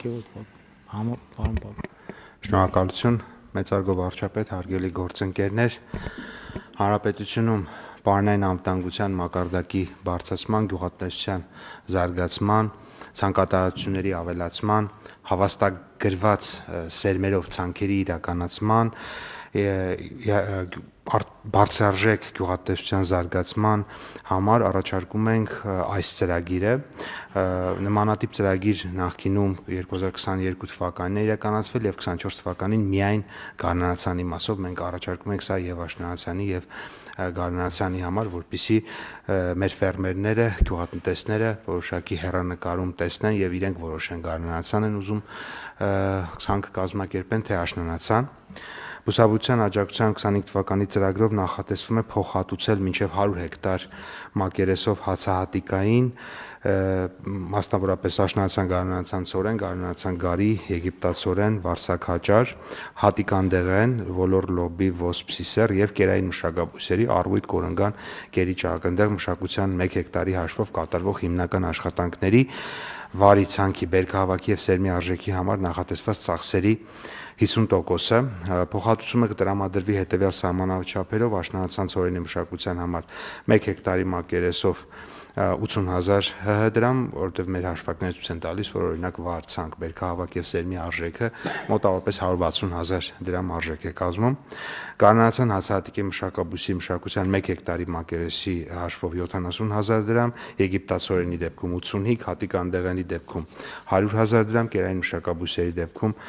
հոգևոր պարոն Պապ։ Շնորհակալություն, մեծարգո վարչապետ, հարգելի գործընկերներ, Հանրապետությունում պարոնային անվտանգության մակարդակի բարձրացման, գյուղատնտեսության զարգացման, ցանկատարությունների ավելացման, հավաստագրված սերմերով ցանքերի իրականացման, բարձրարժեք գյուղատնտեսության զարգացման համար առաջարկում ենք այս ծրագիրը։ Նմանատիպ ծրագիր նախկինում 2022 թվականին է իրականացվել եւ 24 թվականին միայն գարնանացանի մասով մենք առաջարկում ենք սա եւ աշնանացանի եւ գարնանացանի համար, որպեսզի մեր ֆերմերները, գյուղատնտեսները որոշակի հեռանկարում տեսնեն եւ իրենք որոշեն գարնանացան են ուզում ցանկ կազմակերպեն թե աշնանացան։ Բուսաբուծության աջակցության 25 թվականի ծրագրով նախատեսվում է փոխհատուցել մինչև 100 հեկտար մակերեսով հացահատիկային, մասնավորապես աշնանացան, գարնանացան ցորեն, գարնանացան գարի, եգիպտացորեն, վարսակհաճար, հատիկանդեղեն, ոլոր լոբի, ոսպ սիսեռ եւ կերային մշակաբույսերի առույթ կորնգան կերի ճակնդեղ մշակության 1 հեկտարի հաշվով կատարվող հիմնական աշխատանքների վարի ցանքի բերքահավաքի եւ սերմի արժեքի համար նախատեսված ծախսերի 50%-ը փոխհատուցումը կտրամադրվի հետևյալ սահմանաչափերով աշնանացան ցորենի մշակության համար 1 հեկտարի մակերեսով 80,000 դրամ, որովհետև մեր հաշվարկները ցույց են տալիս, որ օրինակ վար ցանք բերքահավաք եւ սերմի արժեքը մոտավորապես 160,000 դրամ արժեք է կազմում։ Գարնանացան հացահատիկի մշակաբույսի մշակության 1 հեկտարի մակերեսի հաշվով 70,000 դրամ, եգիպտացորենի դեպքում 85, հատիկանդեղենի դեպքում 100,000 դրամ, կերային մշակաբույսերի դեպքում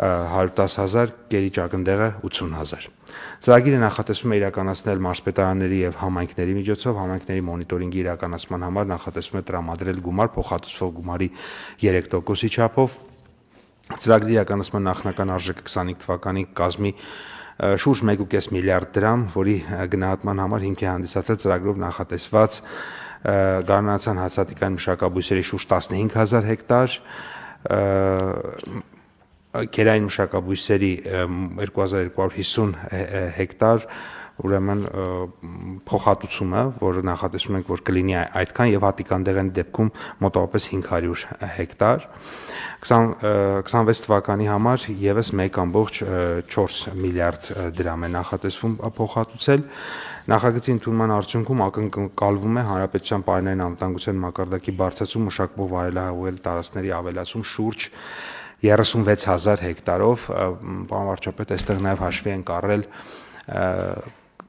110,000, կերի ճակնդեղը 80,000։ Ծրագիրը նախատեսվում է իրականացնել մարզպետարանների եւ համայնքների միջոցով, համայնքների մոնիտորինգի իրականացման համար նախատեսվում է տրամադրել գումար փոխհատուցվող գումարի 3%-ի չափով։ Ծրագրի իրականացման նախնական արժեքը 25 թվականի կազմի շուրջ 1.5 միլիարդ դրամ, որի գնահատման համար հիմք է հանդիսացել ծրագրով նախատեսված գարնանացան հացահատիկային մշակաբույսերի շուրջ 15,000 հեկտար, կերային մշակաբույսերի 2250 հեկտար, ուրեմն փոխհատուցումը, որը նախատեսում ենք, որ կլինի այդքան եւ հատիկանդեղենի դեպքում մոտավորապես 500 հեկտար։ 26 թվականի համար եւս 1.4 միլիարդ դրամ է նախատեսվում փոխհատուցել։ Նախագծի ընդունման արդյունքում ակնկալվում է հանրապետության պարոնային անվտանգության մակարդակի բարձրացում, մշակվող վարելահողել տարածքների ավելացում շուրջ 36,000 հեկտարով, պարոն վարչապետ, այստեղ նաև հաշվի են առել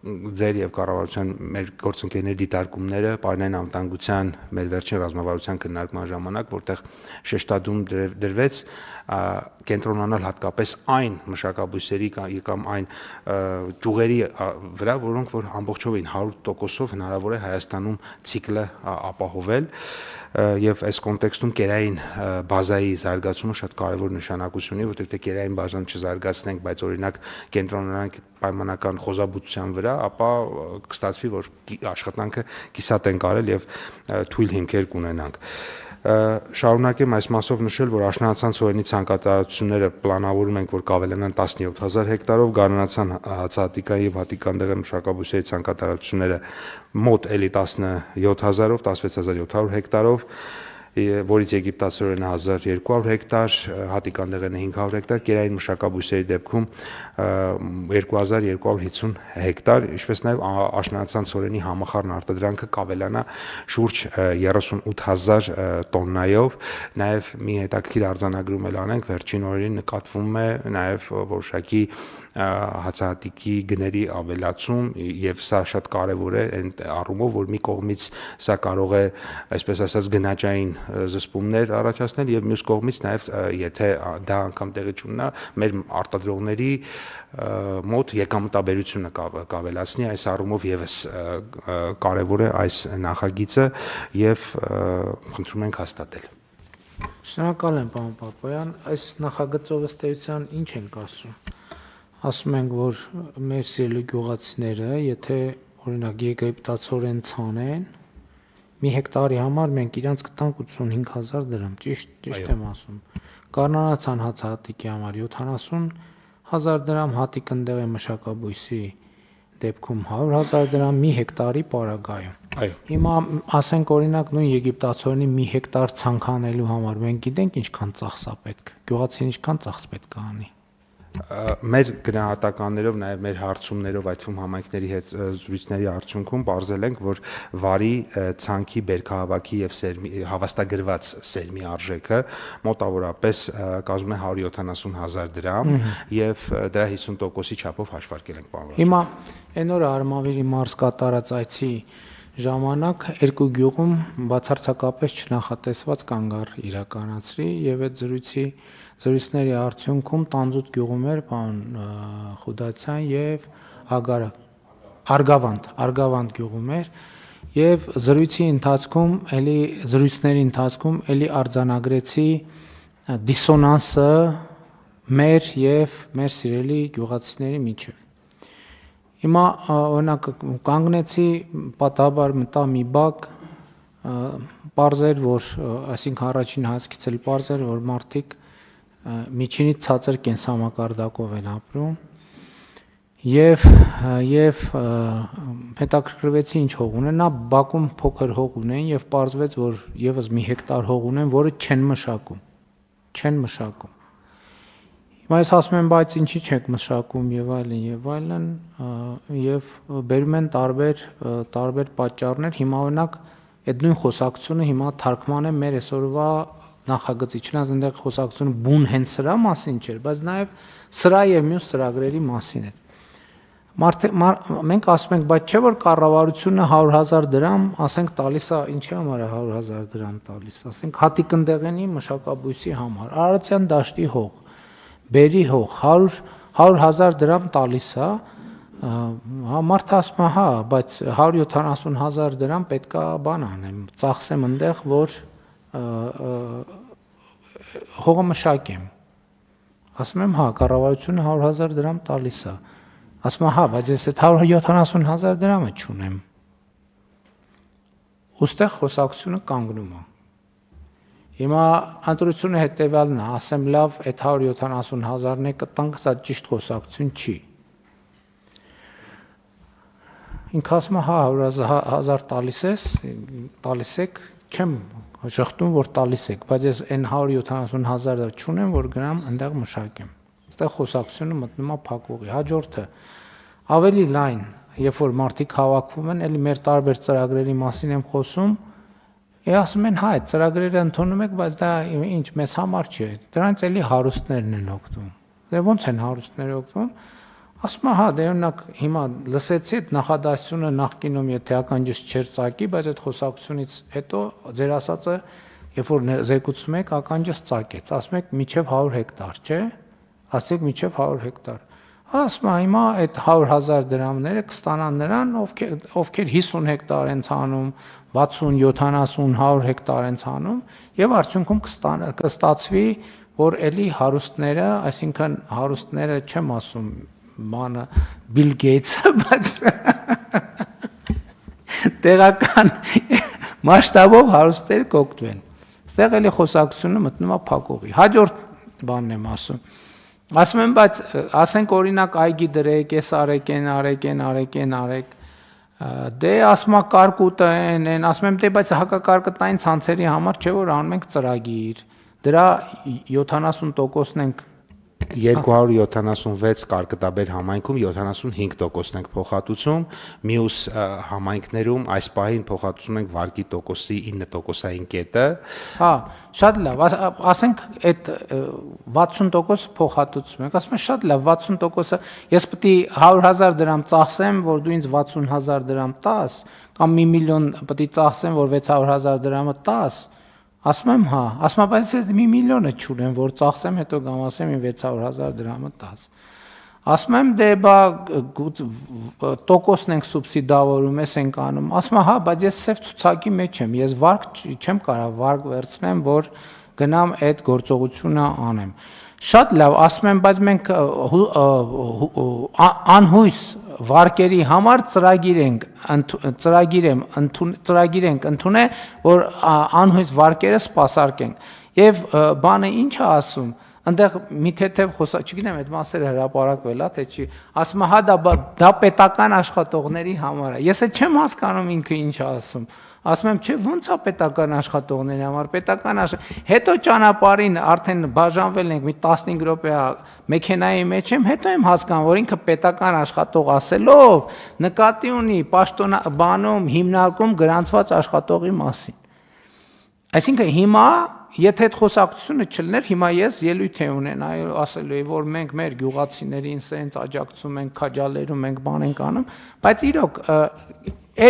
ձեր եւ կառավարության մեր գործընկերների դիտարկումները պարոնային անվտանգության մեր վերջին ռազմավարության քննարկման ժամանակ, որտեղ շեշտադրում դրվեց կենտրոնանալ հատկապես այն մշակաբույսերի կամ այն ճյուղերի վրա, որոնք որ ամբողջովին 100%-ով հնարավոր է Հայաստանում ցիկլը ապահովել եւ այս կոնտեքստում կերային բազայի զարգացումը շատ կարեւոր նշանակություն ունի, որտեղ թե կերային բազան չզարգացնենք, բայց օրինակ կենտրոնանանք պայմանական խոզաբուծության վրա, ապա կստացվի, որ աշխատանքը կիսատ ենք արել եւ թույլ հիմքեր կունենանք։ Շարունակեմ այս մասով նշել, որ աշնանացան ցորենի ցանկատարությունները պլանավորում ենք, որ կավելանան 17,000 հեկտարով, գարնանացան հացահատիկային եւ հատիկանդեղեն մշակաբույսերի ցանկատարությունները մոտ էլի 17,000-ով, 16,700 հեկտարով, որից եգիպտացորենը 1200 հեկտար, հատիկանդեղենը 500 հեկտար, կերային մշակաբույսերի դեպքում 2250 հեկտար, ինչպես նաև աշնանացան ցորենի համախառն արտադրանքը կավելանա շուրջ 38,000 տոննայով։ Նաև մի հետաքրքիր արձանագրում էլ անենք, վերջին օրերին նկատվում է նաև որոշակի հացահատիկի գների ավելացում եւ սա շատ կարեւոր է այն առումով, որ մի կողմից սա կարող է, այսպես ասած, գնաճային զսպումներ առաջացնել եւ մյուս կողմից նաեւ եթե դա անգամ տեղի չունենա, մեր արտադրողների մոտ եկամտաբերությունը կավելացնի, այս առումով եւս կարեւոր է այս նախագիծը եւ խնդրում ենք հաստատել։ Շնորհակալ եմ, պարոն Պապոյան, այս նախագծով ըստ էության ինչ ենք ասում։ Ասում ենք, որ մեր սիրելի գյուղացիները, եթե օրինակ եգիպտացորեն ցանեն, մի հեկտարի համար մենք իրանց կտանք 85,000 դրամ, ճիշտ եմ ասում։ Գարնանացան հացահատիկի համար 70,000 դրամ, հատիկնդեղի մշակաբույսի դեպքում 100,000 դրամ մի հեկտարի պարագայում։ Այո։ Հիմա ասենք օրինակ նույն եգիպտացորենի մի հեկտար ցանկանելու համար մենք գիտենք ինչքան ծախս է պետք։ Գյուղացին ինչքան ծախս պետք է անի։ Մեր գնահատականներով, նաև մեր հարցումներով, այդ թվում համայնքների հետ զրույցների արդյունքում ողջել ենք, որ վարի ցանքի բերքահավաքի եւ սերմի հավաստագրված սերմի արժեքը մոտավորապես կազմում է 170,000 դրամ եւ դրա 50%-ի չափով հաշվարկել ենք բանվոր։ Հիմա այն օրը Արմավիրի մարզ կատարած այցի ժամանակ երկու գյուղում բացարձակապես չնախատեսված կանգառ իրականացրի եւ այդ զրույցների արդյունքում Տանձուտ գյուղում էր պարոն Խուդացյան եւ Արգավանդ գյուղում էր եւ զրույցների ընթացքում էլի արձանագրեցի դիսոնանսը մեր եւ մեր սիրելի գյուղացիների միջեւ։ Հիմա օրինակ կանգնեցի պատահաբար մտա մի բակ պարզեր որ այսինքն առաջին հասկից էլ պարզեր որ մարդիկ միջինից ցածր կենսամակարդակով են ապրում եւ հետաքրքրվեցի ինչ հող ունեն նա բակում փոքր հող ունեն եւ պարզվեց որ եւս մի հեկտար հող ունեն որը չեն մշակում Հիմա ես ասում եմ բայց ինչի չեք մշակում եւ այլն եւ բերում են տարբեր պատճառներ հիմա օրինակ այդ նույն խոսակցությունը հիմա թարգմանեմ մեր այսօրվա նախագծի չնայած այնտեղ խոսակցությունը բուն հենց սրա մասին չէր բայց նաեւ սրա եւ մյուս ծրագրերի մասին էր մենք ասում ենք բայց չէ որ կառավարությունը 100,000 դրամ ասենք տալիս է ինչի համար է 100,000 դրամ տալիս ասենք Հատիկնդեղենի մշակաբույսի համար Արարատյան դաշտի հող Բերի հող 100,000 դրամ տալիս է մարդը ասում է հա բայց 170,000 դրամ պետքա բան անեմ ծախսեմ այնտեղ որ հողը մշակեմ ասում եմ հա կառավարությունը 100,000 դրամ տալիս է ասում է հա բայց ես այդ 170,000 դրամը չունեմ ուստեղ խոսակցությունը կանգնում է Հիմա ընտրությունը հետեւյալն է, ասեմ լավ, այդ 170,000-ն է կտանք, դա ճիշտ խոսակցություն չի։ Ինքը ասում է, հա 100,000 տալիս եք, չեմ շղթում, որ տալիս եք, բայց ես այն 170,000-ը չունեմ, որ գնամ այնտեղ մշակեմ։ Այստեղ խոսակցությունը մտնում է փակուղի։ Հաջորդը ավելի լայն, երբ որ մարդիկ հավաքվում են, էլի մեր տարբեր ծրագրերի մասին եմ խոսում, ասում են հա այդ ծրագրերը ընդունում եք, բայց դա ինչ մեզ համար չէ։ Դրանից էլի հարուստներն են օգտվում։ Դե ո՞նց են հարուստները օգտվում։ Ասում է հա դե օրինակ հիմա լսեցի այդ նախադասությունը նախկինում եթե ականջս չէր ծակի, բայց այդ խոսակցությունից հետո ձեր ասածը երբ որ զեկուցում եք ականջս ծակեց։ Ասում եք միջև 100 հեկտար, չէ՞։ Ասեք միջև 100 հեկտար։ Ասում է հիմա այդ 100,000 դրամները կստանան նրան, ովքեր 50 հեկտար են ցանում 60, 70, 100 հեկտար են ցանում եւ արդյունքում կստացվի որ էլի հարուստները, այսինքն հարուստները չեմ ասում մանը Bill Gates-ը, բայց տեղական մասշտաբով հարուստները կօգտվեն։ Այստեղ էլի խոսակցությունը մտնում է փակուղի։ Հաջորդ բանն եմ ասում։ Ասում եմ, բայց ասենք օրինակ այգի դրեք, ես արեք, դե ասում է կարկուտը են, ասում եմ, դե բայց հակակարկտային ցանցերի համար չէ որ անում ենք ծրագիր։ Դրա 70%-ն ենք 276 կարկտաբեր համայնքում 75%-ն ենք փոխհատուցում, մյուս համայնքներում այս պահին փոխհատուցում ենք վարկի տոկոսի 9%-ային կետը։ Հա, շատ լավ, ասենք այդ 60% փոխհատուցում ենք, ասում եմ շատ լավ, 60%-ը ես պետք է 100,000 դրամ ծախսեմ, որ դու ինձ 60,000 դրամ տաս, կամ 1 միլիոն պետք է ծախսեմ, որ 600,000 դրամը տաս։ Ասում եմ հա, ասում եմ բայց ես 1 միլիոնը չունեմ, որ ծախսեմ, հետո կամ ասեմ 600,000 դրամը տաս։ Ասում եմ դե բա տոկոսն ենք սուբսիդավորում, ես ենք անում։ Ասում եմ հա, բայց ես սև ցուցակի մեջ եմ, ես վարկ չեմ կարող վարկ վերցնեմ, որ գնամ այդ գործողությունը անեմ։ Շատ լավ, ասում եմ, բայց մենք անհույս վարկերի համար ծրագիր ենք ընդունել, որ անհույս վարկերը սպասարկենք։ Եվ բանը ինչ է ասում, Այնտեղ մի թեթև խոսա, չգիտեմ, այդ մասերը հրապարակվել է, թե չի, ասում է, հա դա պետական աշխատողների համար է։ Ես էլ չեմ հասկանում ինքը ինչ է ասում։ Ասում եմ, չէ, ո՞նց է պետական աշխատողների համար, հետո ճանապարհին արդեն բաժանվել ենք մի 15 րոպե մեքենայի մեջ եմ, հետո եմ հասկանում, որ ինքը պետական աշխատող ասելով նկատի ունի պաշտոնաբանում հիմնարկում գրանցված աշխատողի մասին։ Այսինքն հիմա եթե այդ խոսակցությունը չլներ, հիմա ես ելույթ է ունենայի ասելու եմ, որ մենք մեր գյուղացիներին սենց աջակցում ենք, քաջալերում ենք, բան ենք անում, բայց իրոք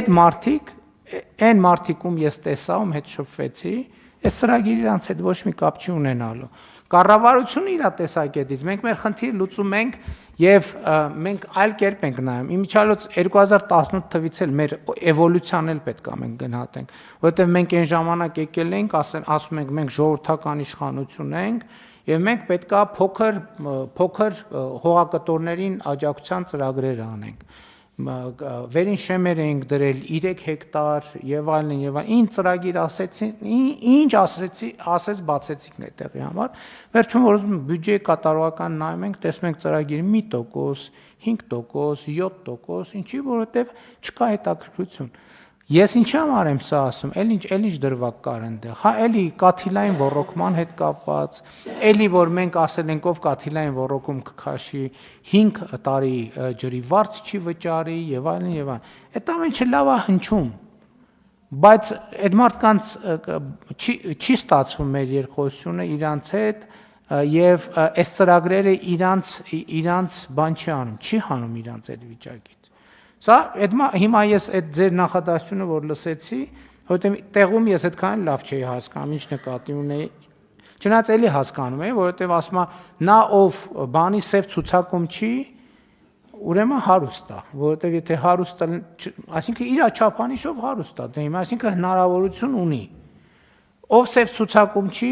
այդ մարդիկ այն մարդիկում ես տեսա, ում հետ շփվեցի, այս ծրագիրը իրանց հետ ոչ մի կապ չի ունենալու։ Կառավարությունը իր տեսակետից մենք մեր խնդիրը լուծում ենք եւ մենք այլ կերպ ենք նայում։ Իմիջիալոց 2018 թվից էլ մեր էվոլյուցիան էլ պետք է մենք գնահատենք, որովհետեւ մենք այն ժամանակ եկել ենք, ասում ենք մենք ժողովրդական իշխանություն ենք եւ մենք պետքա փոքր հողակտորներին աջակցության ծրագրեր անենք։ Վերին շեմեր ենք դրել 3 հեկտար եւ այլն եւ այլն, ինչ ծրագիր ասեցին, ինչ ասեց բացեցիք այդտեղի համար, վերջում որ ուզում բյուջեի կատարողական նայում ենք, տեսնում ենք ծրագիրի 1%, 5%, 7%, ինչի, որովհետեւ չկա հետաքրքրություն։ Ես ինչ եմ արեմ սա ասում, էլ ինչ դրվակ կար այնտեղ, հա էլի կաթիլային ոռոգման հետ կապված, էլի որ մենք ասել ենք ով կաթիլային ոռոգում կքաշի 5 տարի ջրի վարձ չի վճարի եւ այլն եւ այլն։ Այդ ամենը լավ է հնչում, բայց այդ մարդկանց չի ստացվում մեր երկխոսությունը իրանց հետ եւ այս ծրագրերը իրանց բան չի անում, չի հանում իրանց այդ վիճակից։ Սա հիմա ես այդ ձեր նախադասությունը որ լսեցի, որովհետեւ տեղում ես այդքան լավ չէի հասկանում, ինչ նկատի ունեի։ Չնայած էլի հասկանում եմ, որովհետեւ ասում է նա ով բանի սև ցուցակում չի, ուրեմն հարուստ է, որովհետեւ եթե հարուստ է, այսինքն իր չափանիշով հարուստ է, դե հիմա այսինքն հնարավորություն ունի։ Ով սև ցուցակում չի,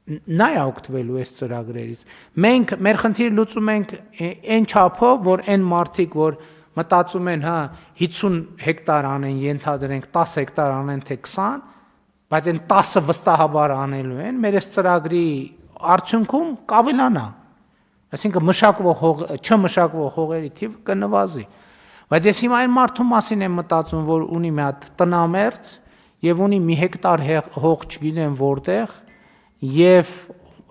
նա է օգտվելու այս ծրագրերից։ Մենք մեր խնդիրը լուծում ենք այն չափով, որ այն մարդիկ, որ մտածում են, հա, 50 հեկտար անեն, ենթադրենք 10 հեկտար անեն, թե 20, բայց այն 10-ը վստահաբար անելու են, մեր այս ծրագրի արդյունքում կավելանա։ Այսինքն չմշակվող հողերի թիվը կնվազի։ Բայց ես հիմա այն մարդու մասին եմ մտածում, որ ունի մի հատ տնամերձ եւ ունի մի հեկտար հող, չգիտեմ որտեղ, եւ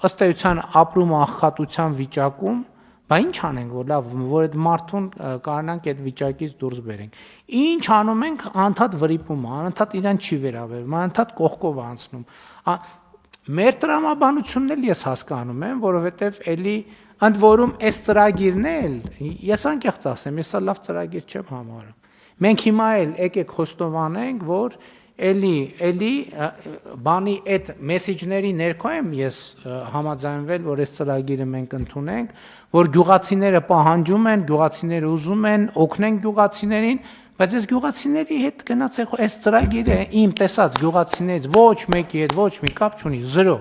ըստ էության ապրում աղքատության վիճակում, բա ինչ անենք, որ լավ, որ այդ մարդուն կարողանանք այդ վիճակից դուրս բերենք։ Ինչ անում ենք, անդադ վրիպում, անդադ իրան չի վերաբերվում, անդադ կողքով անցնում։ Մեր տրամաբանությունն էլ ես հասկանում եմ, որովհետեւ էլի ընդ որում այս ծրագիրն էլ, ես անկեղծ ասեմ, ես լավ ծրագիր չեմ համարում։ Մենք հիմա էլ եկեք խոստովանենք, որ էլի բանի այդ մեսեջների ներքո եմ ես համաձայնվել, որ այս ծրագիրը մենք ընդունենք, որ գյուղացիները պահանջում են, գյուղացիները ուզում են, օգնեն գյուղացիներին, բայց այս գյուղացիների հետ գնաց այս ծրագիրը իմ տեսած գյուղացիներից ոչ մեկի հետ ոչ մի կապ չունի, 0։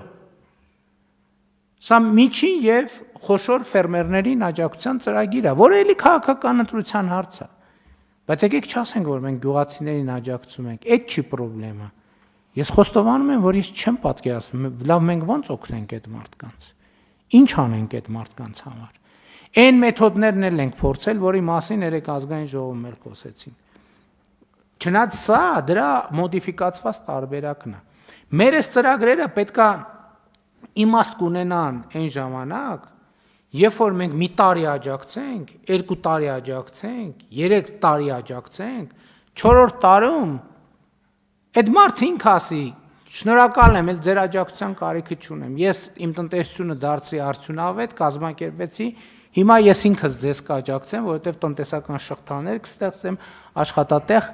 Սա միջին եւ խոշոր ֆերմերներին աջակցության ծրագիր է, որը էլի քաղաքական ընտրության հարց է։ Բայց եկեք չասենք, որ մենք գյուղացիներին աջակցում ենք, այդ չի խնդրեմը։ Ես խոստովանում եմ, որ ես չեմ պատկերացնում, լավ մենք ո՞նց օգնենք այդ մարդկանց։ Ինչ անենք այդ մարդկանց համար։ Այն մեթոդներն էլ ենք փորձել, որի մասին երեք ազգային ժողովում էլ խոսեցին։ Չնայած սա դրա մոդիֆիկացված տարբերակն է։ Մեր այս ծրագրերը պետքա իմաստ կունենան այն ժամանակ, երբ որ մենք մի տարի աջակցենք, 2 տարի աջակցենք, 3 տարի աջակցենք, 4-րդ տարում այդ մարդը ինքը ասի, շնորհակալ եմ, ձեր աջակցության կարիքը չունեմ։ Ես իմ տնտեսությունը դարձրի արդյունավետ, կազմակերպեցի, հիմա ես ինքս ձեզ կաջակցեմ, որովհետև տնտեսական շղթաներ կստեղծեմ, աշխատատեղ։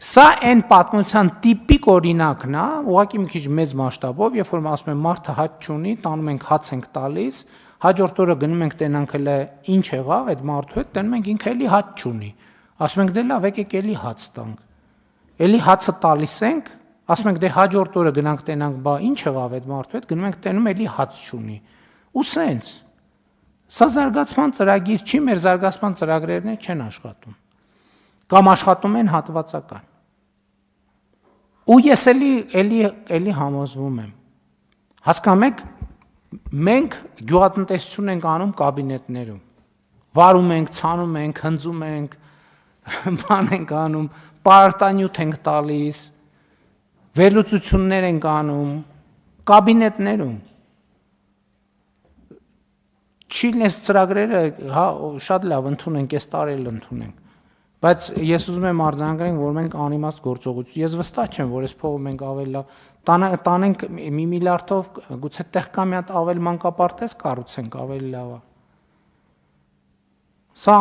Սա այն պատմության տիպիկ օրինակն է, ուղղակի մի քիչ մեծ մասշտաբով, երբ որ ասում եմ մարդը հաց չունի, տանում ենք հաց ենք տալիս, հաջորդ օրը գնում ենք տենանք էլ ինչ եղավ այդ մարդու հետ, տենում ենք ինքը էլի հաց չունի։ Ասում ենք դե լավ, եկեք էլի հաց տանք։ Էլի հացը տալիս ենք, ասում ենք դե հաջորդ օրը գնանք տենանք, բա ինչ եղավ այդ մարդու հետ, գնում ենք տենում էլի հաց չունի։ Ու սենց։ Սա զարգացման ծրագիր չի, մեր զարգացման ծրագրերն չեն աշխատում։ Կամ աշխատում են հատվածական։ Ու ես էլի համոզվում եմ, Հասկանում եք, մենք գյուղատնտեսություն ենք անում կաբինետներում։ Վարում ենք, ցանում ենք, հնձում ենք, բան ենք անում, պարտանյութ ենք տալիս, վերլուծություններ ենք անում կաբինետներում։ Չիլնես ծրագրերը, հա, շատ լավ ընդունենք, այս տարի էլ ընդունենք։ Բայց ես ուզում եմ արձանագրենք, որ մենք անիմաստ գործողություն, ես վստահ չեմ, որ այս փողը մենք ավելի լավ տանենք 1 միլիարդով, գուցե տեղ կա մի հատ ավել մանկապարտեզ կառուցենք, ավելի լավ է։ Սա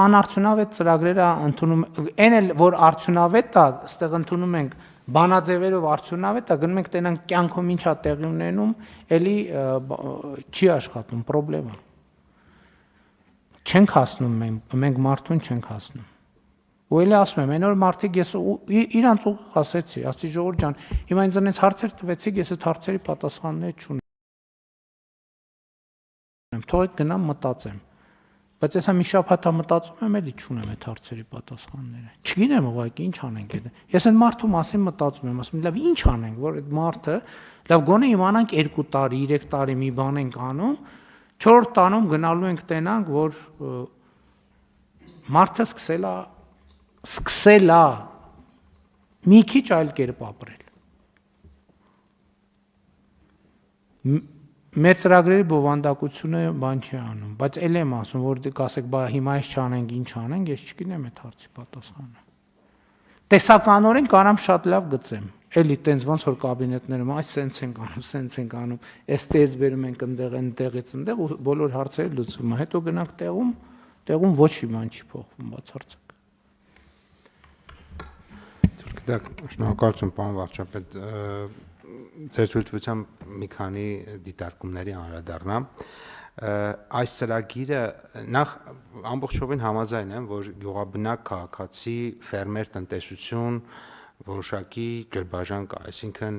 անարդյունավետ ծրագրերը ընդունում, այն էլ որ արդյունավետ է, այստեղ ընդունում ենք բանաձևերով արդյունավետ է, գնում ենք տենանք կյանքում ինչա տեղի ունենում, էլի չի աշխատում, պրոբլեմ է։ Չենք հասնում մենք մարդուն չենք հասնում։ Ու էլի ասում եմ, այն որ մարդիկ ես իրանց ուղիղ ասեցի, ասի ժողովուրդ ջան, հիմա ինձ այնց հարցեր տվեցիք, ես այդ հարցերի պատասխաններ չունեմ։ Թողեք գնամ մտածեմ։ Բայց ես մի շաբաթ մտածում եմ, էլի չունեմ այդ հարցերի պատասխանները։ Չգիտեմ ուղղակի ինչ անենք այդ։ Ես այդ մարդու մասին մտածում եմ, ասում եմ, լավ, ինչ անենք, որ այդ մարդը, լավ, գոնե իմանանք 2 տարի, 3 տարի մի բան ենք անում, 4-րդ տանում գնալու ենք տենանք, որ մարդը սկսել է մի քիչ այլ կերպ ապրել։ Մեր ծրագրերի բովանդակությունը բան չի անում, բայց էլ եմ ասում, որ կասեք, բա հիմա այս չանենք, ինչ անենք, ես չգիտեմ այդ հարցի պատասխանը։ Տեսականորեն կարամ շատ լավ գծեմ։ Էլի տենց ոնց որ կաբինետներում այս սենց ենք անում, սենց ենք անում, այստեղից բերում ենք ընդեղ, այնտեղից ընդեղ ու բոլոր հարցերը լուծվում է։ Հետո գնանք տեղում ոչ մի բան չի փոխվում, բացարձակ։ Շնորհակալություն, պարոն վարչապետ, ձեր ցույցությամբ մի քանի դիտարկումների անդրադառնամ։ Այս ծրագիրը նախ ամբողջովին համաձայն եմ, որ գյուղաբնակ քաղաքացի ֆերմեր տնտեսություն որոշակի ջրբաժան կա, այսինքն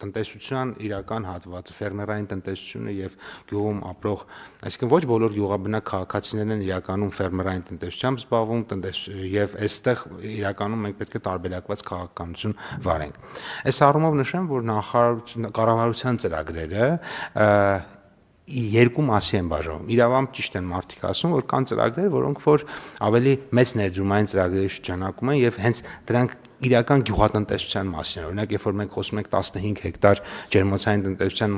տնտեսության իրական հատվածը, ֆերմերային տնտեսությունը եւ գյուղում ապրող, այսինքն ոչ բոլոր գյուղաբնակ քաղաքացիներն են իրականում ֆերմերային տնտեսությամբ զբաղվում, եւ այստեղ իրականում մենք պետք է տարբերակված քաղաքականություն վարենք։ Այս առումով նշեմ, որ կառավարության ծրագրերը երկու մասի են բաժանվում։ Իրավամբ ճիշտ են մարդիկ ասում, որ կան ծրագրեր, որոնք որ ավելի մեծ ներդրումային ծրագրերի շրջանակում են եւ հենց դրանք իրական գյուղատնտեսության մասին են։ Օրինակ, երբ որ մենք խոսում ենք 15 հեկտար ջերմոցային տնտեսության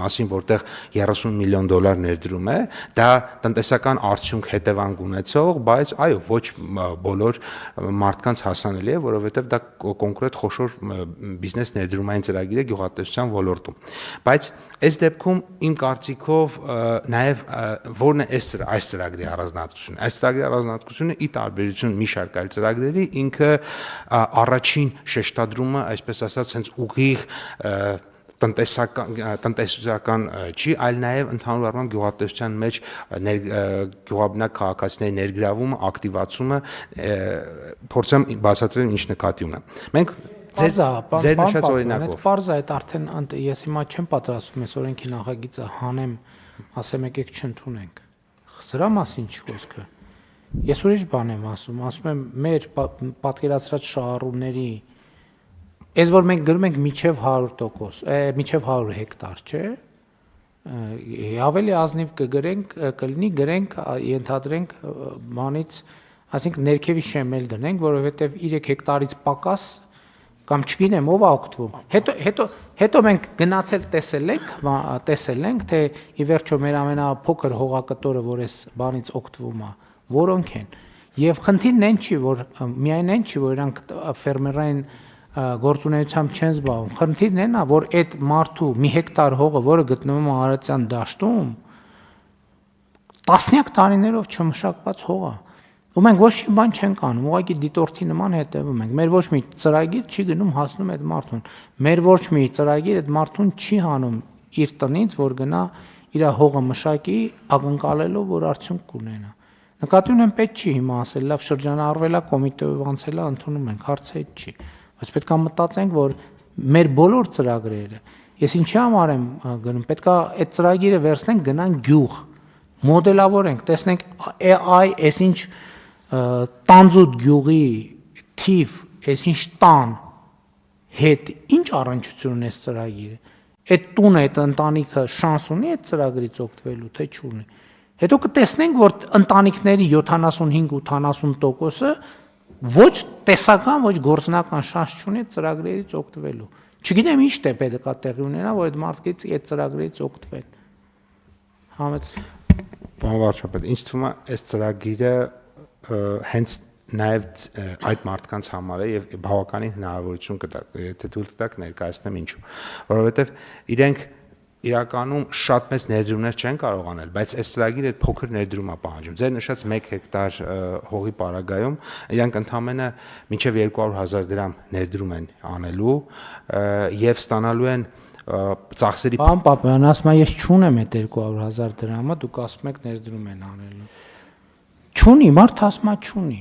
մասին, որտեղ 30 միլիոն դոլար ներդրում է, դա տնտեսական արդյունք հետևանք ունեցող, բայց այո, ոչ բոլոր մարդկանց հասանելի է, որովհետեւ դա կոնկրետ խոշոր բիզնես ներդրումային ծրագիր է գյուղատնտեսության ոլորտում։ Բայց այս դեպքում իմ կարծիքով նաև որն է այս ծրագրի առանձնահատկությունը։ Այս ծրագրի առանձնահատկությունը ի տարբերություն մի շարք այլ ծրագրերի ինքը առաջին շեշտադրումը, այսպես ասած, հենց ուղիղ տնտեսական չի, այլ նաև ընդհանուր առմամբ գյուղատնտեսության մեջ գյուղաբնակ քաղաքացիների ներգրավումը, ակտիվացումը, փորձեմ բացատրել ինչ նկատի ունեմ։ Մենք ձեր նշած օրինակով։ Պարզ է, այդ արդեն ես հիմա չեմ պատրաստվում այս օրենքի նախագիծը հանեմ, ասեմ եկեք չընդունենք։ Սրա մասին չի խոսքը։ Ես ուրիշ բան եմ ասում եմ մեր պատկերացրած շահառուների, այս որ մենք գրում ենք միջև 100%, միջև 100 հեկտար, չէ՞։ Ավելի ազնիվ կլինի գրենք, ենթադրենք բանից, այսինքն ներքևի շեմել դնենք, որովհետև 3 հեկտարից պակաս կամ չգիտեմ ով է օգտվում։ Հետո մենք գնացել տեսել ենք, թե ի վերջո մեր ամենափոքր հողակտորը, որ այս բանից օգտվում է, որոնք են։ Եվ խնդիրն այն չի, որ միայն այն չի, որ իրանք ֆերմերային գործունեությամբ չեն զբաղվում։ Խնդիրն այն է, որ այդ մարդու մի հեկտար հողը, որը գտնվում է Արարատյան դաշտում, տասնյակ տարիներով չմշակված հող է։ Ու մենք ոչ մի բան չենք անում, ուղղակի դիտորդի նման հետևում ենք։ Մեր ոչ մի ծրագիր չի գնում հասնում այդ մարդուն։ Մեր ոչ մի ծրագիր այդ մարդուն չի հանում իր տնից, որ գնա իր հողը մշակի, ակնկալելով, որ արդյունք կունենա։ Նկատի ունեմ պետք չի հիմա ասել, լավ շրջանառվել է, կոմիտեով անցել է, ընդունում ենք, հարցը այդ չի։ Բայց պետք է մտածենք, որ մեր բոլոր ծրագրերը, ես ինչի համար եմ գնում, պետք է այդ ծրագիրը վերցնենք, գնանք գյուղ, մոդելավորենք, տեսնենք այսինչ տանձուտ գյուղի թիվ, այսինչ տան հետ ինչ առնչություն ունի այս ծրագիրը։ այդ տունը, այդ ընտանիքը շանս ունի այդ ծրագրից օգտվելու, թե չունի։ Հետո կտեսնենք, որ ընտանիքների 75-80%-ը ոչ տեսական, ոչ գործնական շանս չունի այդ ծրագրերից օգտվելու։ Չգիտեմ ինչ դեպ է դկա տեղի ունենա, որ այդ մարդիկ այդ ծրագրերից օգտվեն։ Համեց Պարոն վարչապետ, ինձ թվում է այս ծրագիրը հենց նաև այդ մարդկանց համար է եւ բավականին հնարավորություն կտա, եթե թույլ տաք ներկայացնեմ ինչու, որովհետեւ իրենք իրականում շատ մեծ ներդրումներ չեն կարող անել, բայց այս ծրագիրը այդ փոքր ներդրում է պահանջում։ Ձեր նշած 1 հեկտար հողի պարագայում իրանք ընդամենը մինչև 200,000 դրամ ներդրում են անելու եւ ստանալու են ծախսերի Պարոն Պապյան, ասում եմ ես չունեմ այդ 200,000 դրամը, դուք ասում եք ներդրում են անելու։ Չունի, մարդ ասում է չունի։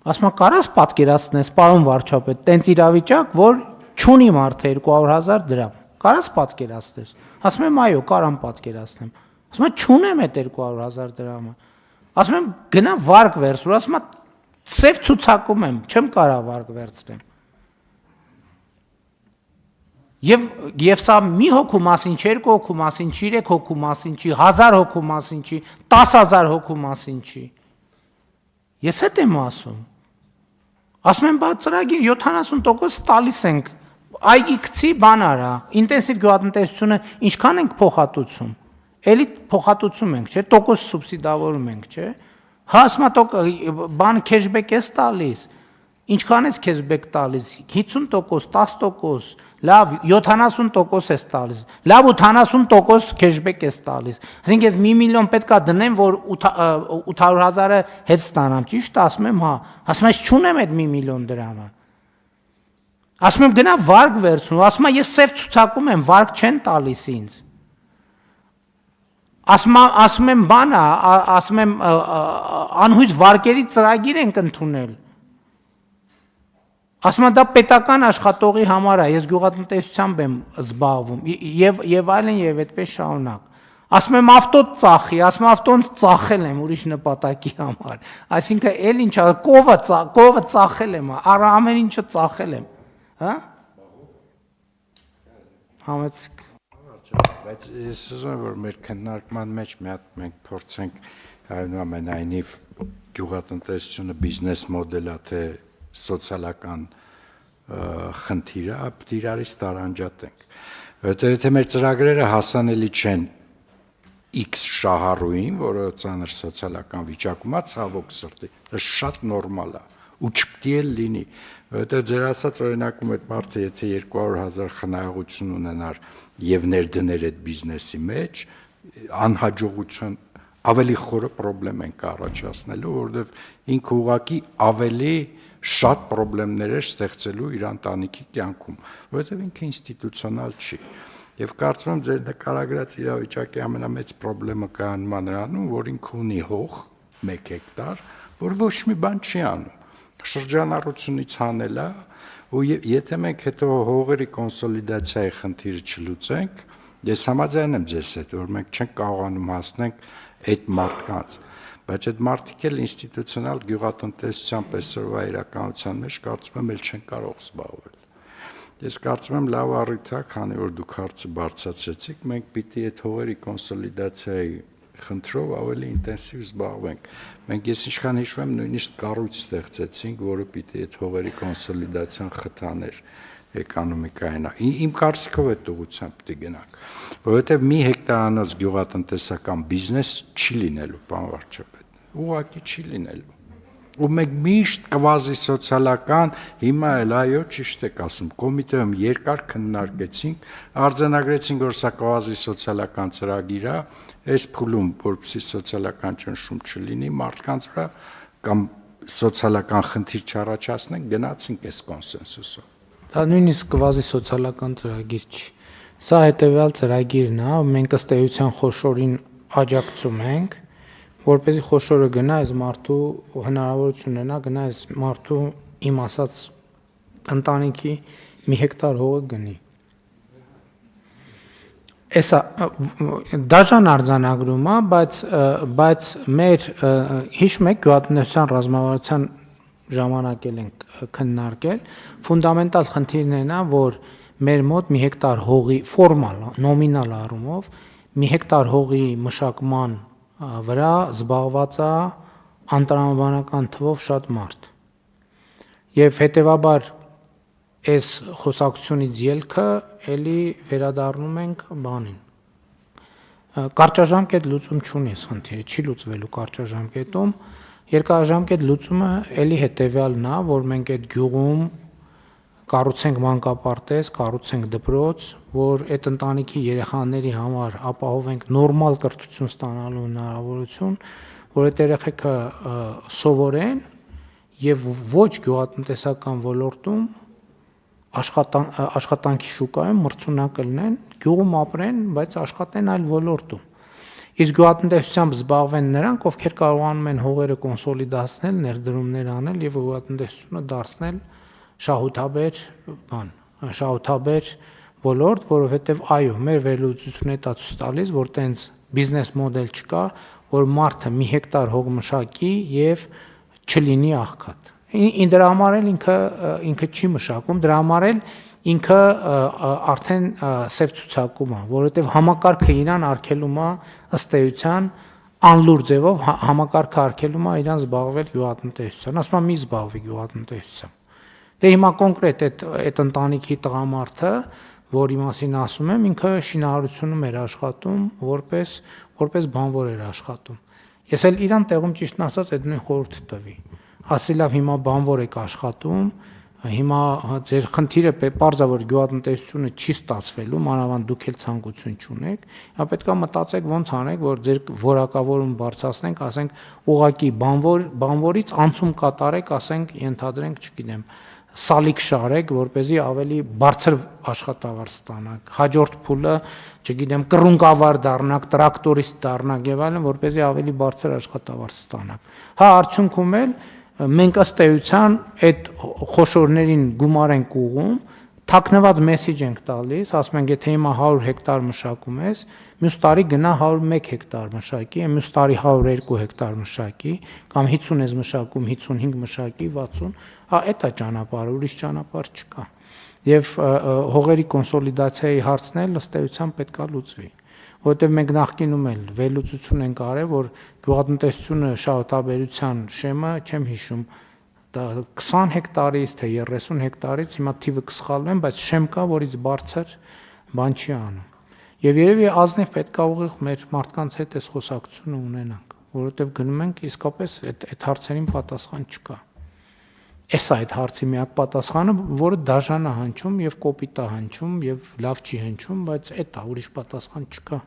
Ասում եմ կարաս պատկերացնես, պարոն վարչապետ, տենց իրավիճակ, որ չունի մարդը 200,000 դրամ։ Կարաս պատկերացնես։ Ասում եմ այո, կարամ պատկերացնեմ։ Ասում եմ չունեմ այդ 200,000 դրամը։ Ասում եմ գնա վարկ վերցրու, ասում եմ սև ցուցակում եմ, չեմ կարա վարկ վերցնեմ։ Եվ սա մի հոգու մասին, 2 հոգու մասին, 3 հոգու մասին չի, 1000 հոգու մասին չի, 10,000 հոգու մասին չի։ Ես այդ եմ ասում։ Ասում եմ, բա ծրագիր 70% տալիս ենք։ Այգի գցի բան արա, ինտենսիվ գյուղատնտեսությունը ինչքան ենք փոխհատուցում։ Էլի փոխհատուցում ենք, չէ՞, տոկոս սուբսիդավորում ենք, չէ՞։ Հա, ասում եմ, բան քեշբեք ես տալիս։ Ինչքան ես քեշբեք տալիս։ 50%, 10%, լավ 70% ես տալիս։ Լավ 80% քեշբեք ես տալիս։ Այսինքն ես 1 միլիոն պետքա դնեմ, որ 800,000-ը հետ ստանամ, ճիշտ ասում եմ, հա։ Ասում եմ, ես չունեմ այդ 1 միլիոն դրամը։ Ասում եմ գնա վարկ վերցնու, ասում եմ ես սև ցուցակում եմ, վարկ չեն տալիս ինձ։ Ասում եմ բան է, ասում եմ անհույս վարկերի ծրագիր ենք ընդունել։ Ասում եմ դա պետական աշխատողի համար է, ես գյուղատնտեսությամբ եմ զբաղվում եւ այլն եւ այդպես շարունակ։ Ասում եմ ավտո ծախի, ասում եմ ավտոն ծախել եմ ուրիշ նպատակի համար։ Այսինքն էլ ինչա, կովը ծախել եմ, ամեն ինչը ծախել եմ, հա։ Համեցեք։ Բայց ես ուզում եմ որ մեր քննարկման մեջ մի հատ մենք փորձենք այնուամենայնիվ գյուղատնտեսությունը բիզնես մոդելա թե սոցիալական խնդիրը իրարից տարանջատենք։ Որտեղ եթե մեր ծրագրերը հասանելի չեն X շահառուին, որը ծանր սոցիալական վիճակում է, ցավոք սրտի, դա շատ նորմալ է ու չպետք է լինի, որտեղ ձեր ասած օրինակում այդ մարդը եթե 200,000 խնայողություն ունենար եւ ներդներ այդ բիզնեսի մեջ, անհաջողություն ավելի խորը խնդրեմ ենք առաջացնելու, որովհետեւ ինքը ուղղակի ավելի շատ խնդիրներ էր ստեղծելու իր ընտանիքի կյանքում, որովհետեւ ինքը ինստիտուցիոնալ չի։ Եվ կարծում եմ ձեր նկարագրած իրավիճակի ամենամեծ խնդրը կայանում է նրանում, որ ինքը ունի հող 1 հեկտար, որ ոչ մի բան չի անում։ Շրջանառությունից հանել է, ու եթե մենք հետո հողերի կոնսոլիդացիայի խնդիրը չլուծենք, ես համաձայն եմ ձեզ հետ, որ մենք չենք կարողանում հասնենք այդ մարդկանց, բայց այդ մարդիկ էլ ինստիտուցիոնալ գյուղատնտեսության այսօրվա իրականության մեջ կարծում եմ էլ չեն կարող զբաղվել։ Ես կարծում եմ լավ առիթ է, քանի որ դուք հարցը բարձրացրեցիք, մենք պիտի այդ հողերի կոնսոլիդացիայի խնդրով ավելի ինտենսիվ զբաղվենք։ Մենք ես ինչքան հիշում եմ, նույնիսկ կառույց ստեղծեցինք, որը պիտի այդ հողերի կոնսոլիդացիան խթաներ էկոնոմիկային։ Իմ կարծիքով այդ ուղղությամբ պիտի գնանք, որովհետև մի հեկտարանոց գյուղատնտեսական բիզնես չի լինելու, պարոն վարչապետ, ուղղակի չի լինելու։ Ու մենք միշտ կվազի սոցիալական, հիմա էլ այո, ճիշտ եք ասում, կոմիտեում երկար քննարկեցինք, արձանագրեցինք, որ սա կվազի սոցիալական ծրագիր է, այս փուլում, որպեսզի սոցիալական ճնշում չլինի մարդկանց վրա կամ սոցիալական խնդիր չառաջացնենք, գնացինք այս կոնսենսուսով։ Դա նույնիսկ կվազի սոցիալական ծրագիր չի։ Սա հետևյալ ծրագիրն է, մենք ըստ էության խոշորին աջակցում ենք, որպեսզի խոշորը գնա այս մարդու հնարավորություն ունենա գնա այս մարդու իմ ասած ընտանիքի 1 հեկտար հողը գնի։ Էսա դաժան արձանագրում է, բայց մեր հիշում եք գյուղատնտեսության ռազմավարության ժամանակ ենք քննարկել, ֆունդամենտալ խնդիրն է նա, որ մեր մոտ մի հեկտար հողի ֆորմալ, նոմինալ առումով մի հեկտար հողի մշակման վրա զբաղված է անտրամաբանական թվով շատ մարդ։ Եվ հետևաբար այս խոսակցությունից ելքը էլի վերադառնում ենք բանին։ Կարճաժամկետ լուծում չունի այս խնդիրը, չի լուծվելու կարճաժամկետում։ Երկարաժամկետ լուծումը էլի հետևյալն է, որ մենք այդ գյուղում կառուցենք մանկապարտեզ, կառուցենք դպրոց, որ այդ ընտանիքի երեխաների համար ապահովենք նորմալ կրթություն ստանալու հնարավորություն, որ այդ երեխեքը սովորեն եւ ոչ գյուղատնտեսական ոլորտում աշխատանքի շուկայում մրցունակ լինեն, գյուղում ապրեն, բայց աշխատեն այլ ոլորտում։ Իսկ գյուղատնտեսությամբ զբաղվեն նրանք, ովքեր կարողանում են հողերը կոնսոլիդացնել, ներդրումներ անել եւ գյուղատնտեսությունը դարձնել շահութաբեր ոլորտ, որովհետև այո, մեր վերլուծությունը դա ցույց տալիս, որ տենց բիզնես մոդել չկա, որ մարդը մի հեկտար հող մշակի եւ չլինի աղքատ։ Դրա համար էլ ինքը չի մշակում, դրա համար էլ ինքը արդեն սև ցուցակում է, որովհետև համակարգը իրան արգելում է ըստ էության անլուր ձևով համակարգը արգելում է իրան զբաղվել գյուղատնտեսությամբ, ասում եմ մի զբաղվի գյուղատնտեսությամբ։ Դե հիմա կոնկրետ այդ ընտանիքի տղամարդը, որի մասին ասում եմ, ինքը շինարարությունում էր աշխատում, որպես բանվոր էր աշխատում։ Ես էլ իրան տեղում ճիշտն ասած այդ նույն խորհուրդը տվի։ Ասի լավ, հիմա բանվոր եք աշխատում, հիմա ձեր խնդիրը պարզա որ գյուղատնտեսությունը չի ստացվելու, մանավանդ դուք էլ ցանկություն չունեք, հիմա պետք է մտածեք ոնց անեք, որ ձեր որակավորում բարձրացնենք, ասենք ուղակի բանվորից անցում կատարեք, ասենք ենթադրենք, չգիտեմ, սալիկ շարեք, որպեսզի ավելի բարձր աշխատավարձ ստանաք, հաջորդ փուլը, չգիտեմ, կռունկավար դառնաք, տրակտորիստ դառնաք եւ այլն, որպեսզի ավելի բարձր աշխատավարձ ստանաք։ Հա, արդյունքում էլ մենք ըստ էության այդ խոշորներին գումար ենք ուղում, թաքնված մեսեջ ենք տալիս, ասում ենք, եթե հիմա 100 հեկտար մշակում ես, մյուս տարի գնա 101 հեկտար մշակի, մյուս տարի 102 հեկտար մշակի, կամ 50 ես մշակում, 55 մշակի, 60, հա, այդ է ճանապարհը, ուրիշ ճանապարհ չկա։ Եվ հողերի կոնսոլիդացիայի հարցն էլ ըստ էության պետք է լուծվի, որովհետև մենք նախկինում էլ վերլուծություն ենք արել, որ գյուղատնտեսությունը շահութաբերության շեմը, չեմ հիշում, 20 հեկտարից թե 30 հեկտարից, հիմա թիվը կսխալվեն, բայց շեմ կա, որից բարձր բան չի անում։ Եվ երևի ազնիվ պետք է ուղիղ մեր մարդկանց հետ այս խոսակցությունը ունենանք, որովհետև գնում ենք իսկապես այդ հարցերին պատասխան չկա։ Էս է այդ հարցի միակ պատասխանը, որը դաժան է հնչում եւ կոպիտ է հնչում եւ լավ չի հնչում, բայց այդ է, ուրիշ պատասխան չկա։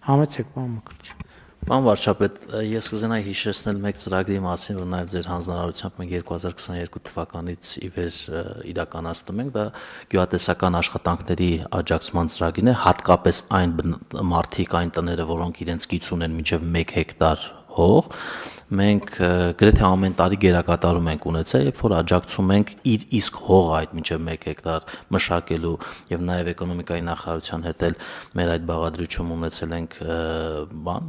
Համեցեք, պարոն Մկրտիչ։ Պարոն վարչապետ, ես կուզենայի հիշեցնել մեկ ծրագրի մասին, որ նաև ձեր հանձնարարությամբ մենք 2022 թվականից ի վեր իրականացնում ենք, դա գյուղատնտեսական աշխատանքների աջակցման ծրագիրն է, հատկապես այն մարդիկ, այն տները, որոնք իրենց գիծ ունեն մինչև 1 հեկտար հող, մենք գրեթե ամեն տարի գերակատարում ենք ունեցել, երբ որ աջակցում ենք իր իսկ հողը այդ մինչև 1 հեկտար մշակելու եւ նաեւ էկոնոմիկայի նախարարության հետ էլ մեր այդ բաղադրիչում ունեցել ենք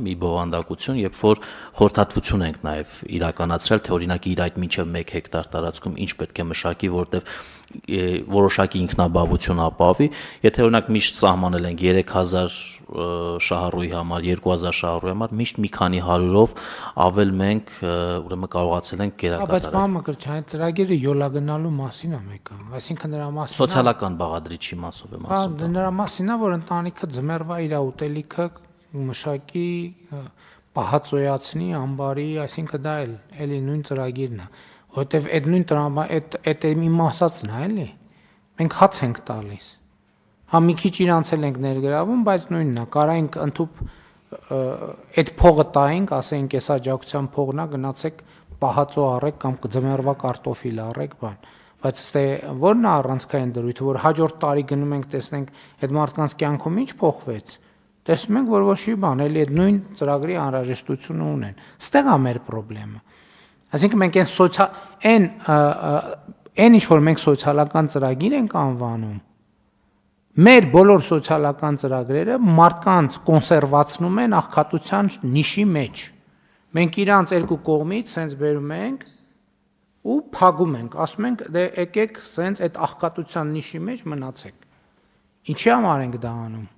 մի բովանդակություն, երբ որ խորհրդատվություն ենք նաեւ իրականացրել, թե օրինակ իր այդ մինչև 1 հեկտար տարածքում ինչ պետք է մշակի, որտեղ որոշակի ինքնաբավություն ապավի, եթե օրինակ միշտ սահմանել ենք 3000 շահառուի համար, 2000 շահառուի համար, միշտ մի քանի հարյուրով ավել մենք ուրեմն կարողացել ենք գերակատարել։ Բայց պարոն Մկրտիչ, ծրագիրը յոլագնալու մասին է մեկը, այսինքն նրա մասին սոցիալական բաղադրիչի մասով եմ ասում։ Հա, նրա մասին է, որ ընտանիքը ձմեռվա իր ուտելիքը մշակի, պահածոյացնի, ամբարի, այսինքն դա էլի նույն ծրագիրն է, որովհետև այդ նույն այդ իմ ասածն է, էլի։ Մենք հաց ենք տալիս։ Հա մի քիչ իրանց էլ ենք ներգրավում, բայց նույնն է, կարայինք ընդհուպ այդ փողը տայինք, ասենք այս աջակցության փողն է, գնացեք պահածո առեք կամ ձմեռվա կարտոֆիլ առեք, բան։ Բայց ստե ո՞րն է առանցքային դրույթը, որ հաջորդ տարի գնում ենք, տեսնենք այդ մարդկանց կյանքում ինչ փոխվեց։ Տեսնում ենք, որ ոչի բան, էլի այդ նույն ծրագրի անհրաժեշտությունը ունեն։ Ստեղ է մեր խնդրեմը։ Այսինքն մենք այն ինչ որ մենք սոցիալական ծրագիր ենք անվանում, մեր բոլոր սոցիալական ծրագրերը մարդկանց կոնսերվացնում են աղքատության նիշի մեջ։ Մենք իրանց երկու կողմից սենց բերում ենք ու փակում ենք, ասում ենք դե եկեք սենց այդ աղքատության նիշի մեջ մնացեք։ Ինչի համար ենք դա անում։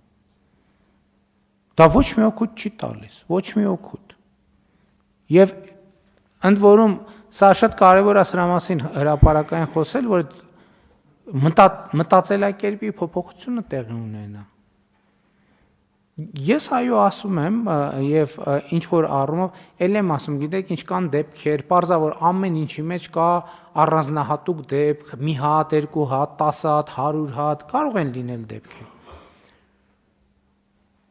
Դա ոչ մի օգուտ չի տալիս, ոչ մի օգուտ։ Եվ ընդ որում սա շատ կարևոր է սրա մասին հրապարակային խոսել, որ մտածելակերպի փոփոխությունը տեղի ունենա։ Ես այո ասում եմ եւ ինչ որ առումով ել եմ ասում, գիտեք, ինչ կան դեպքեր, parza որ ամեն ինչի մեջ կա առանձնահատուկ դեպք, մի հատ, երկու հատ, 10 հատ, 100 հատ, կարող են լինել դեպքեր։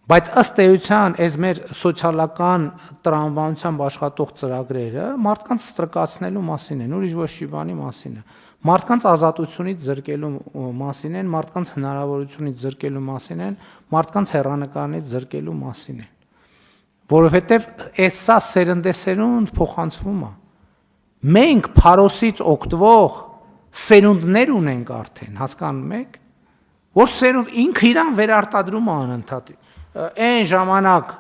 Բայց ըստ էության այս մեր սոցիալական տրամաբանությամբ աշխատող ծրագրերը մարդկանց ստրկացնելու մասին են, ուրիշ ոչ մի բանի մասին է։ Մարդկանց ազատությունից զրկելու մասին են, մարդկանց հնարավորությունից զրկելու մասին են, մարդկանց հեռանկարներից զրկելու մասին են։ Որովհետև այս սա սերնդեսերունդ փոխանցվում է։ Մենք փարոսից օգտվող սերունդներ ունենք արդեն, հասկանում եք, որ սերունդ ինքը իրան վերարտադրում է անընդհատ։ Այն ժամանակ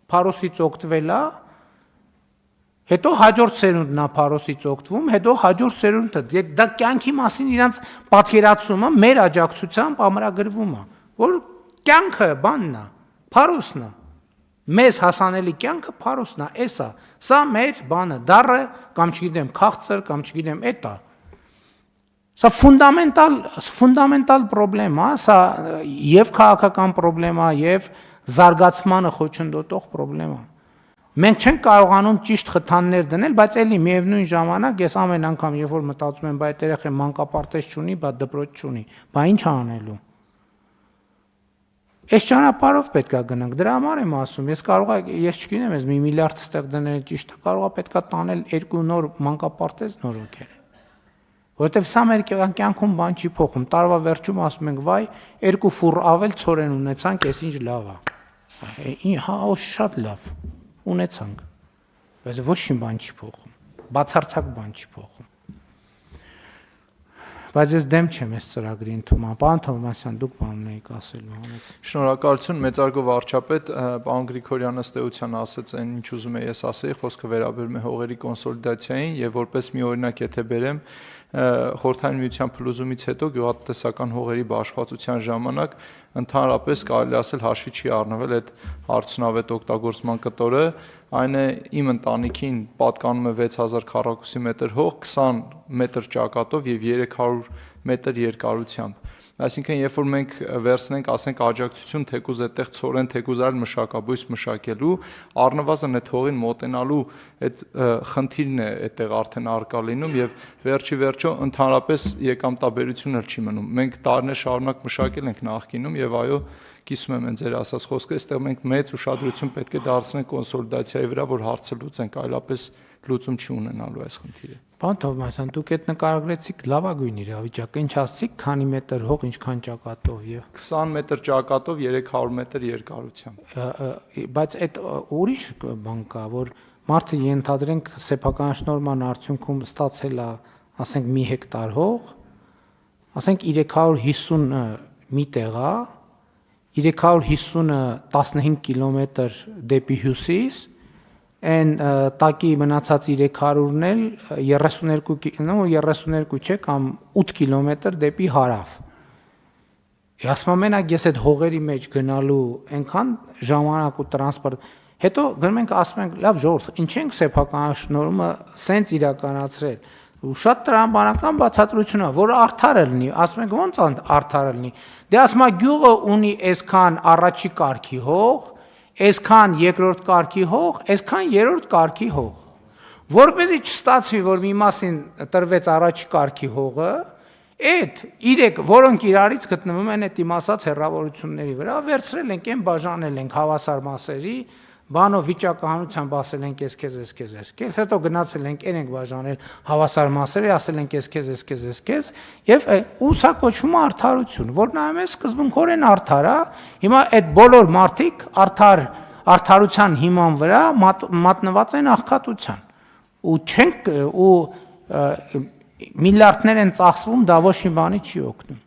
փարոսից օգտվելա, հետո հաջորդ սերունդն է փարոսից օգտվում, հետո հաջորդ սերունդը դա կյանքի մասին իրանց պատկերացումը մեր աջակցությամբ ամրագրվում է, որ կյանքը բանն է, փարոսն է, մեզ հասանելի կյանքը փարոսն է, էս է, սա մեր բանը, դառը կամ չգիտեմ քաղցր կամ չգիտեմ էտա։ Սա ֆունդամենտալ պրոբլեմ է, սա եւ քաղաքական պրոբլեմ է, եւ զարգացմանը խոչընդոտող պրոբլեմ է։ Մենք չենք կարողանում ճիշտ խթաններ դնել, բայց էլի միևնույն ժամանակ ես ամեն անգամ երբ որ մտածում եմ, բայց երեխան մանկապարտեզ չունի, բայց դպրոց չունի, բա ինչ անելու։ Այս ճանապարհով պետք է գնանք, դրա համար եմ ասում, ես չգիտեմ, ես 1 միլիարդ ստեղ դնել ճիշտ է, կարող է պետք է տանել 2 նոր մանկապարտեզ նորոգել։ Որովհետև սա մեր կյանքում բան չի փոխում։ Տարվա վերջում ասում ենք, վայ, 2 ֆուռ ավել ցորեն ունեցանք, էս ինչ լավ է։ Հա, շատ լավ ունեցանք։ Բայց ոչ մի բան չի փոխում։ Բացարձակ բան չի փոխում։ Բայց ես դեմ չեմ այս ծրագրի ընդունման։ Պարոն Թովմասյան, դուք բան ունեիք ասելու համից։ Շնորհակալություն, մեծարգո վարչապետ, պարոն Գրիգորյանը ըստ էության ասաց այն, ինչ ուզում եմ ես ասեի, խոսքը վերաբերում է հողերի կոնսոլիդացիային եւ որպես մի օրինակ եթե բերեմ, Խորհրդային Միության փլուզումից հետո գյուղատնտեսական հողերի բաշխվածության ժամանակ ընդհանրապես կարելի ասել հաշվի չի առնվել այդ հարցունավետ օգտագործման կտորը, այն է իմ ընտանիքին պատկանում է 6000 քառակուսի մետր հող, 20 մետր ճակատով եւ 300 մետր երկարությամբ։ Այսինքն, երբ որ մենք վերցնենք, ասենք աջակցություն թեկուզ այդտեղ ցորեն, թեկուզ այլ մշակաբույս մշակելու, առնվազն այդ հողին մոտենալու այդ խնդիրն է այդտեղ արդեն արկա լինում եւ վերջի վերջո ընդհանրապես եկամտաբերություն էլ չի մնում։ Մենք տարիներ շարունակ մշակել ենք նախկինում եւ այո, կիսում եմ այն ձեր ասած խոսքը, այստեղ մենք մեծ ուշադրություն պետք է դարձնենք կոնսոլիդացիայի վրա, որ հարցը լուծենք, այլապես լուծում չի ունենալու այս խնդիրը։ Պարոն Թովմասյան, դուք այդ նկարագրեցիք լավագույն իրավիճակը, ինչ ասացիք, քանի մետր հող, ինչքան ճակատով եւ 20 մետր ճակատով 300 մետր երկարությամբ։ Բայց այդ ուրիշ բան կա, որ մարդը ենթադրենք սեփականաշնորհման արդյունքում ստացել է, ասենք 1 հեկտար հող, ասենք 350-ը մի տեղ է, 350-ը 15 կիլոմետր դեպի հյուսիս, այն տակի մնացած 300-ն էլ 32 չէ կամ 8 կիլոմետր դեպի հարավ։ Ասում մենակ ես այդ հողերի մեջ գնալու այնքան ժամանակ ու տրանսպորտ, հետո գնում ենք ասում ենք, լավ ժողովուրդ, ինչ ենք սեփականաշնորհումը սենց իրականացրել։ Ու շատ տրամաբանական բացատրություն է, որ արդար է լինի, ասում ենք ո՞նց արդար է լինի։ Դե ասում է գյուղը ունի այսքան առաջի կարգի հող, այսքան երկրորդ կարգի հող, այսքան երրորդ կարգի հող։ Որպեսզի չստացվի, որ մի մասին տրվեց առաջի կարգի հողը, այդ 3, որոնք իրարից գտնվում են այդ իմ ասած հեռավորությունների վրա, վերցրել ենք, այն բաժանել ենք հավասար մասերի, բանով վիճակահանությամբ ասել ենք ես քեզ, հետո գնացել ենք, այն ենք բաժանել հավասար մասերի, ասել ենք ես քեզ, եւ ու սա կոչվում է արդարություն, որ նայում ես սկզբունքորեն արդար է, հիմա այդ բոլոր մարդիկ արդարության հիման վրա մատնված են աղքատության, ու չենք ու միլիարդներ են ծախսվում, դա ոչ մի բանի չի օգնում։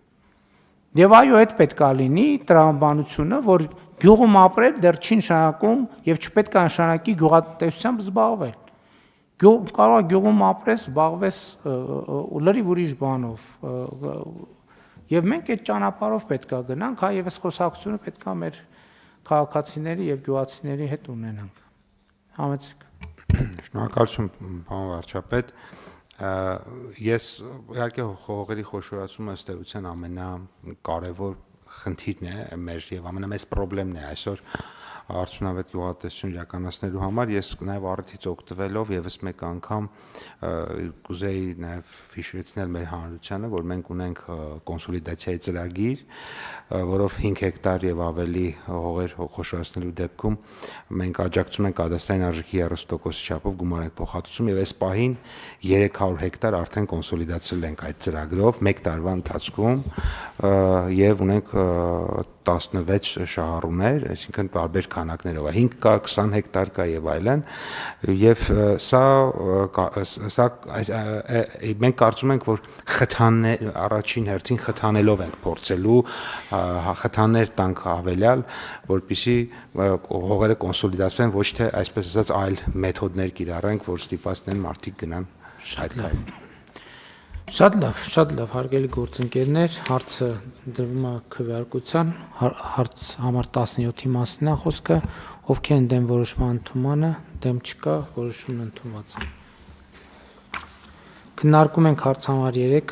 Եվ այո, այդ պետք է լինի տրամաբանությունը, որ գյուղում ապրել դեռ չի նշանակում եւ չպետք է նշանակի գյուղատնտեսությամբ զբաղվել։ Կարող է գյուղում ապրես, զբաղվես լրիվ ուրիշ բանով, Եվ մենք այդ ճանապարհով պետքա գնանք, հա, եւ այս խոսակցությունը պետքա մեր քաղաքացիների եւ գյուղացիների հետ ունենանք։ Համեցեք։ Շնորհակալություն, պարոն վարչապետ։ Ես իհարկե հողերի խոշորացումը ըստ էության ամենակարևոր խնդիրն է մեր եւ ամենամեծ խնդիրն է այսօր արդյունավետ գյուղատնտեսություն իրականացնելու համար ես նաև առիթից օգտվելով եւս մեկ անգամ կուզեի նաև հիշեցնել մեր հանրությանը, որ մենք ունենք կոնսոլիդացիայի ծրագիր, որով 5 հեկտար եւ ավելի հողեր խոշորացնելու դեպքում մենք աջակցում ենք կադաստրային արժեքի 30% չափով գումար ենք փոխհատուցում եւ այս պահին 300 հեկտար արդեն կոնսոլիդացրել ենք այդ ծրագրով 1 տարվա ընթացքում եւ ունենք 16 շահառուներ, այսինքն տարբեր քանակներով, 5 կա, 20 հեկտար կա եւ այլն, եւ սա մենք կարծում ենք, որ խթաններ առաջին հերթին խթանելով ենք փորձելու խթաններ տանք ավելյալ, որպեսզի հողերը կոնսոլիդացվեն, ոչ թե այսպես ասած այլ մեթոդներ կիրառենք, որ ստիպված են մարդիկ գնան շատ քայլ։ Շատ լավ, հարգելի գործընկերներ, հարցը դրվում է քվեարկության, հարց համար 17-ի մասն է խոսքը, ովքեր են դեմ որոշման ընդունմանը, դեմ չկա, որոշումն ընդունված է։ Քննարկում ենք հարց համար 3-ը,